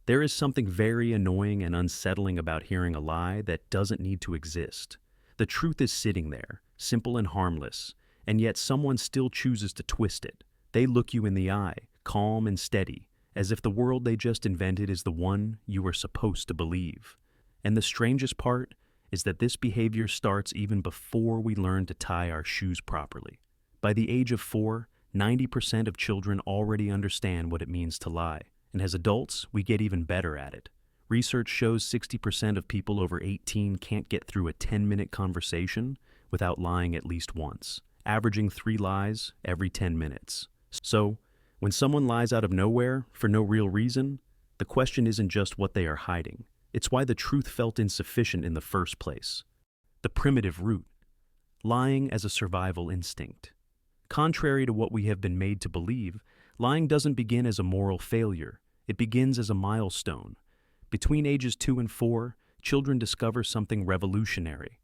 There is something very annoying and unsettling about hearing a lie that doesn't need to exist. The truth is sitting there, simple and harmless, and yet someone still chooses to twist it. They look you in the eye, calm and steady, as if the world they just invented is the one you were supposed to believe. And the strangest part is that this behavior starts even before we learn to tie our shoes properly. By the age of 4, 90% of children already understand what it means to lie, and as adults, we get even better at it. Research shows 60% of people over 18 can't get through a 10-minute conversation without lying at least once, averaging 3 lies every 10 minutes. So, when someone lies out of nowhere for no real reason, the question isn't just what they are hiding. It's why the truth felt insufficient in the first place. The primitive root. Lying as a survival instinct. Contrary to what we have been made to believe, lying doesn't begin as a moral failure. It begins as a milestone. Between ages 2 and 4, children discover something revolutionary.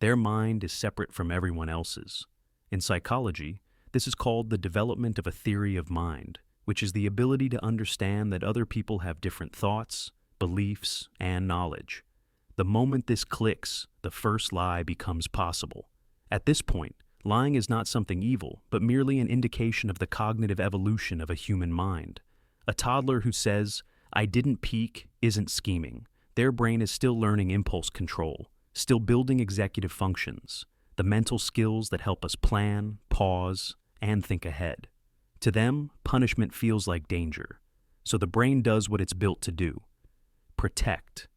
Their mind is separate from everyone else's. In psychology, this is called the development of a theory of mind, which is the ability to understand that other people have different thoughts, beliefs, and knowledge. The moment this clicks, the first lie becomes possible. At this point, lying is not something evil, but merely an indication of the cognitive evolution of a human mind. A toddler who says, "I didn't peek," isn't scheming. Their brain is still learning impulse control, still building executive functions, the mental skills that help us plan, pause, and think ahead. To them, punishment feels like danger, so the brain does what it's built to do: protect.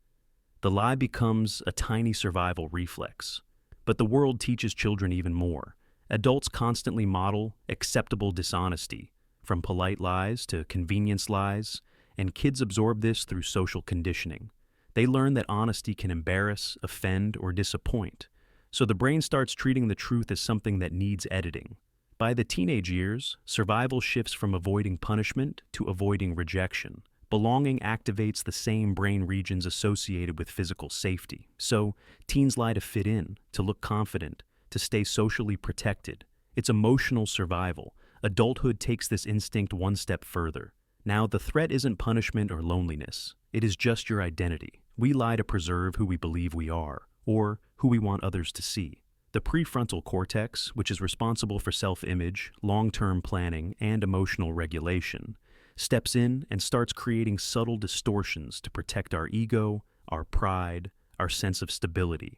The lie becomes a tiny survival reflex. But the world teaches children even more. Adults constantly model acceptable dishonesty, from polite lies to convenience lies, and kids absorb this through social conditioning. They learn that honesty can embarrass, offend, or disappoint, so the brain starts treating the truth as something that needs editing. By the teenage years, survival shifts from avoiding punishment to avoiding rejection. Belonging activates the same brain regions associated with physical safety. So, teens lie to fit in, to look confident, to stay socially protected. It's emotional survival. Adulthood takes this instinct one step further. Now, the threat isn't punishment or loneliness. It is just your identity. We lie to preserve who we believe we are, or who we want others to see. The prefrontal cortex, which is responsible for self-image, long-term planning, and emotional regulation, steps in and starts creating subtle distortions to protect our ego, our pride, our sense of stability.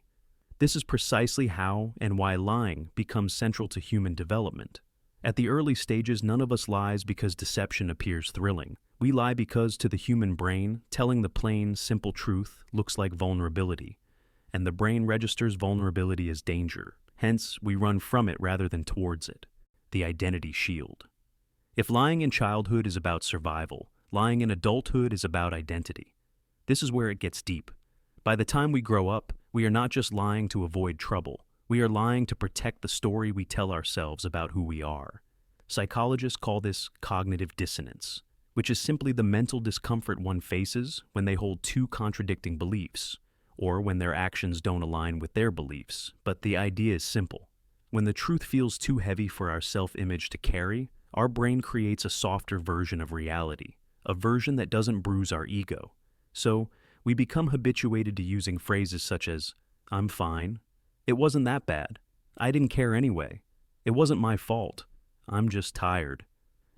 This is precisely how and why lying becomes central to human development. At the early stages, none of us lies because deception appears thrilling. We lie because, to the human brain, telling the plain, simple truth looks like vulnerability, and the brain registers vulnerability as danger. Hence, we run from it rather than towards it. The identity shield. If lying in childhood is about survival, lying in adulthood is about identity. This is where it gets deep. By the time we grow up, we are not just lying to avoid trouble. We are lying to protect the story we tell ourselves about who we are. Psychologists call this cognitive dissonance, which is simply the mental discomfort one faces when they hold two contradicting beliefs, or when their actions don't align with their beliefs. But the idea is simple. When the truth feels too heavy for our self-image to carry, our brain creates a softer version of reality, a version that doesn't bruise our ego. So, we become habituated to using phrases such as, "I'm fine," "It wasn't that bad," "I didn't care anyway," "It wasn't my fault," "I'm just tired."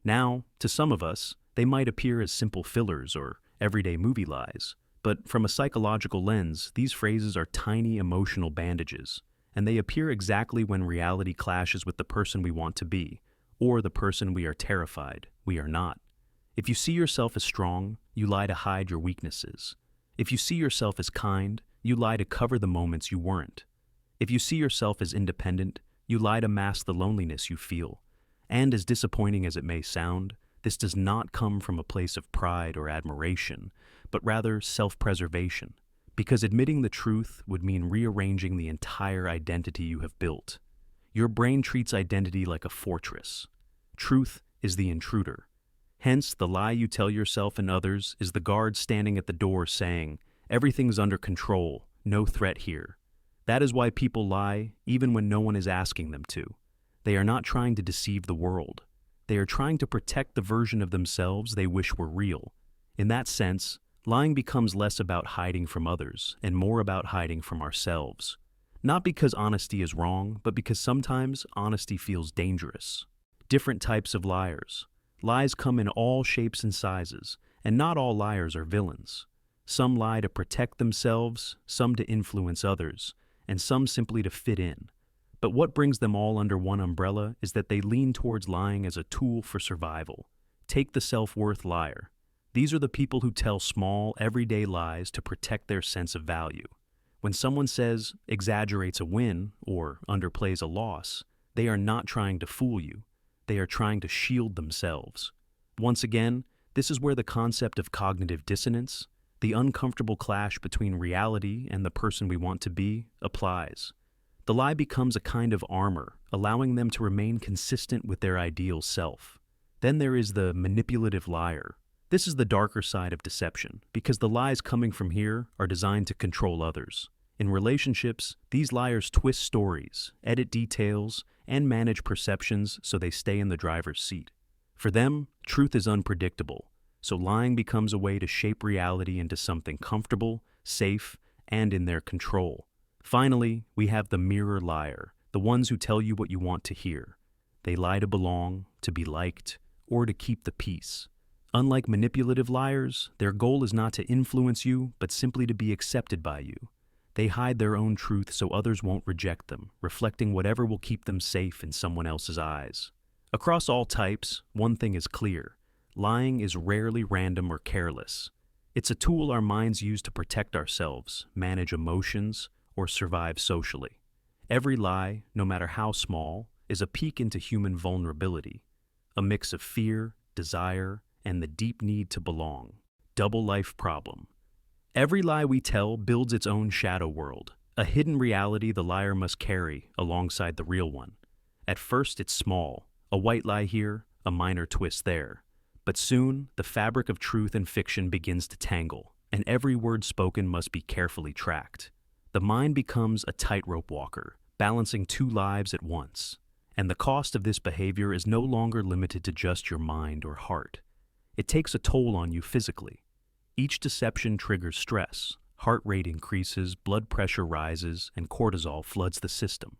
Now, to some of us, they might appear as simple fillers or everyday movie lies, but from a psychological lens, these phrases are tiny emotional bandages, and they appear exactly when reality clashes with the person we want to be, or the person we are terrified we are not. If you see yourself as strong, you lie to hide your weaknesses. If you see yourself as kind, you lie to cover the moments you weren't. If you see yourself as independent, you lie to mask the loneliness you feel. And as disappointing as it may sound, this does not come from a place of pride or admiration, but rather self-preservation, because admitting the truth would mean rearranging the entire identity you have built. Your brain treats identity like a fortress. Truth is the intruder. Hence, the lie you tell yourself and others is the guard standing at the door saying, "Everything's under control, no threat here." That is why people lie even when no one is asking them to. They are not trying to deceive the world. They are trying to protect the version of themselves they wish were real. In that sense, Lying becomes less about hiding from others and more about hiding from ourselves. Not because honesty is wrong, but because sometimes honesty feels dangerous. Different types of liars. Lies come in all shapes and sizes, and not all liars are villains. Some lie to protect themselves, some to influence others, and some simply to fit in. But what brings them all under one umbrella is that they lean towards lying as a tool for survival. Take the self-worth liar. These are the people who tell small, everyday lies to protect their sense of value. When someone says, exaggerates a win, or underplays a loss, they are not trying to fool you. They are trying to shield themselves. Once again, this is where the concept of cognitive dissonance, the uncomfortable clash between reality and the person we want to be, applies. The lie becomes a kind of armor, allowing them to remain consistent with their ideal self. Then there is the manipulative liar. This is the darker side of deception, because the lies coming from here are designed to control others. In relationships, these liars twist stories, edit details, and manage perceptions so they stay in the driver's seat. For them, truth is unpredictable, so lying becomes a way to shape reality into something comfortable, safe, and in their control. Finally, we have the mirror liar, the ones who tell you what you want to hear. They lie to belong, to be liked, or to keep the peace. Unlike manipulative liars, their goal is not to influence you, but simply to be accepted by you. They hide their own truth so others won't reject them, reflecting whatever will keep them safe in someone else's eyes. Across all types, one thing is clear. Lying is rarely random or careless. It's a tool our minds use to protect ourselves, manage emotions, or survive socially. Every lie, no matter how small, is a peek into human vulnerability, a mix of fear, desire, and the deep need to belong. Double life problem. Every lie we tell builds its own shadow world, a hidden reality the liar must carry alongside the real one. At first it's small, a white lie here, a minor twist there. But soon, the fabric of truth and fiction begins to tangle, and every word spoken must be carefully tracked. The mind becomes a tightrope walker, balancing two lives at once. And the cost of this behavior is no longer limited to just your mind or heart. It takes a toll on you physically. Each deception triggers stress, heart rate increases, blood pressure rises, and cortisol floods the system.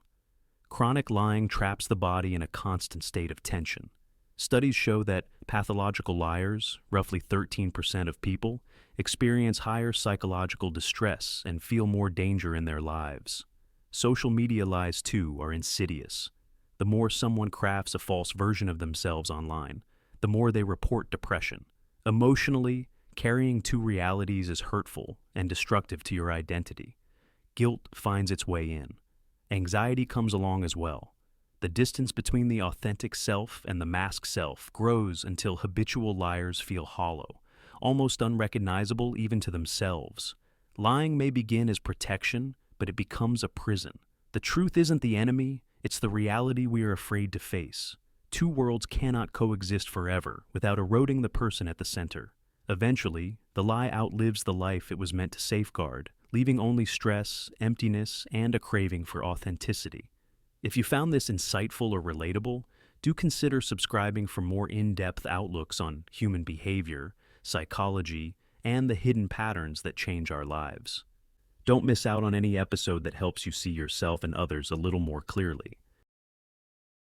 Chronic lying traps the body in a constant state of tension. Studies show that pathological liars, roughly 13% of people, experience higher psychological distress and feel more danger in their lives. Social media lies, too, are insidious. The more someone crafts a false version of themselves online, the more they report depression. Emotionally, carrying two realities is hurtful and destructive to your identity. Guilt finds its way in. Anxiety comes along as well. The distance between the authentic self and the masked self grows until habitual liars feel hollow, almost unrecognizable even to themselves. Lying may begin as protection, but it becomes a prison. The truth isn't the enemy, it's the reality we are afraid to face. Two worlds cannot coexist forever without eroding the person at the center. Eventually, the lie outlives the life it was meant to safeguard, leaving only stress, emptiness, and a craving for authenticity. If you found this insightful or relatable, do consider subscribing for more in-depth outlooks on human behavior, psychology, and the hidden patterns that change our lives. Don't miss out on any episode that helps you see yourself and others a little more clearly.